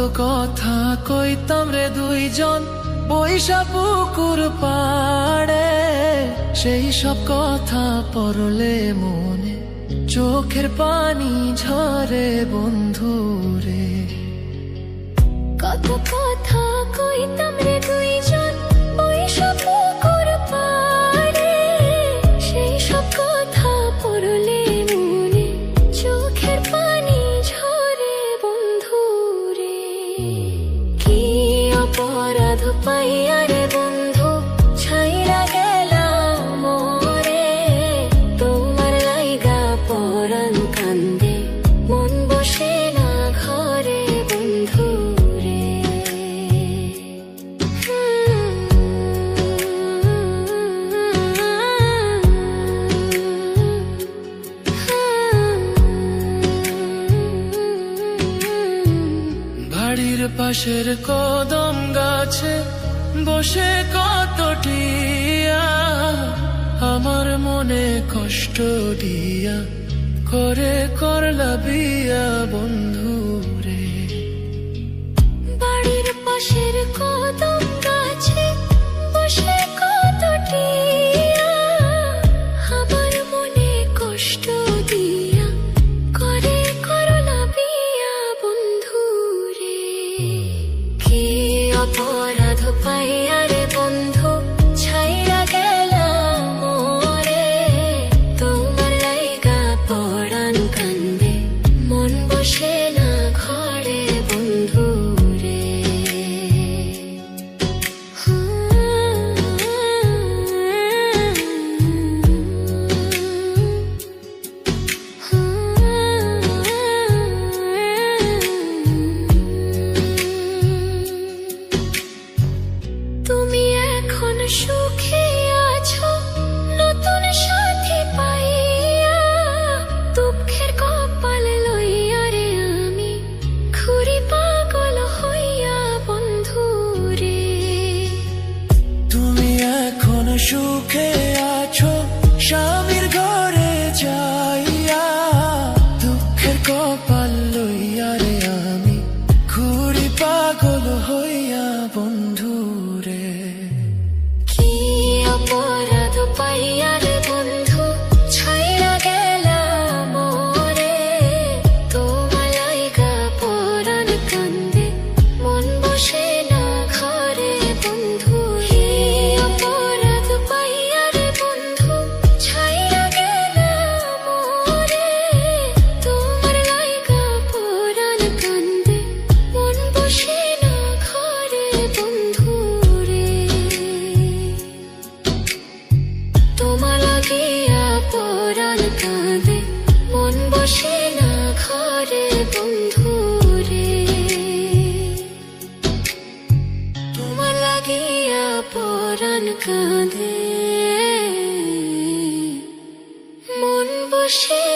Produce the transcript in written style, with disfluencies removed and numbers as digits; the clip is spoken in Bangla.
কথা কইতাম রে দুইজন বৈশা পুকুর পাড়ে, সেই সব কথা পড়লে মনে চোখের পানি ঝরে বন্ধু রে। কত কথা কইতাম রে দুইজন বৈশা পুকুর পাড়ে, সেই সব কথা পড়লে মনে চোখের পানি ঝরে বন্ধু রে। কি অপরাধ পাইয়া রে বন্ধু ছাইরা গেলাম মোরে, তোমার লাইগা পরাণ কান্দে মন বসে না ঘরে বন্ধু রে। বাড়ির পাশের কদম গাছে বসে কত টিয়া, আমার মনে কষ্ট দিয়া করে করলা বিয়া বন্ধু রে। বাড়ির পাশের কদম গাছে বসে কত টিয়া, আমার মনে কষ্ট দিয়া করে করলা বিয়া বন্ধু রে। কি অপরাধ পাইয়া রে বন্ধু ছাইরা গেলাম মোরে, তোমার লাইগা পরাণ কান্দে মন বসে না ঘরে বন্ধু রে। তুমি এখন সুখে আছো নতুন সাথী পাইয়া, দুঃখের কপাল লইয়া রে আমি ঘুরি পাগল হইয়া বন্ধু রে। তুমি এখন সুখে আছো স্বামীর ঘরে যাইয়া, দুঃখের কপাল লইয়া রে আমি ঘুরি পাগল হইয়া বন্ধু রে। কি অপরাধ পাইয়া রে বন্ধু ছাইরা গেলাম মোরে, তোমার লাইগা পরাণ কান্দে মন বসে না ঘরে বন্ধু। কি অপরাধ পাইয়া রে বন্ধু ছাইরা গেলাম মোরে, তোমার লাইগা পরাণ কান্দে মন বসে না ঘরে বন্ধু রে। তোমার লাগিয়া পরাণ কাঁদে মন বসে না ঘরে বন্ধু রে। তোমার লাগিয়া পরাণ কাঁদে মন বসে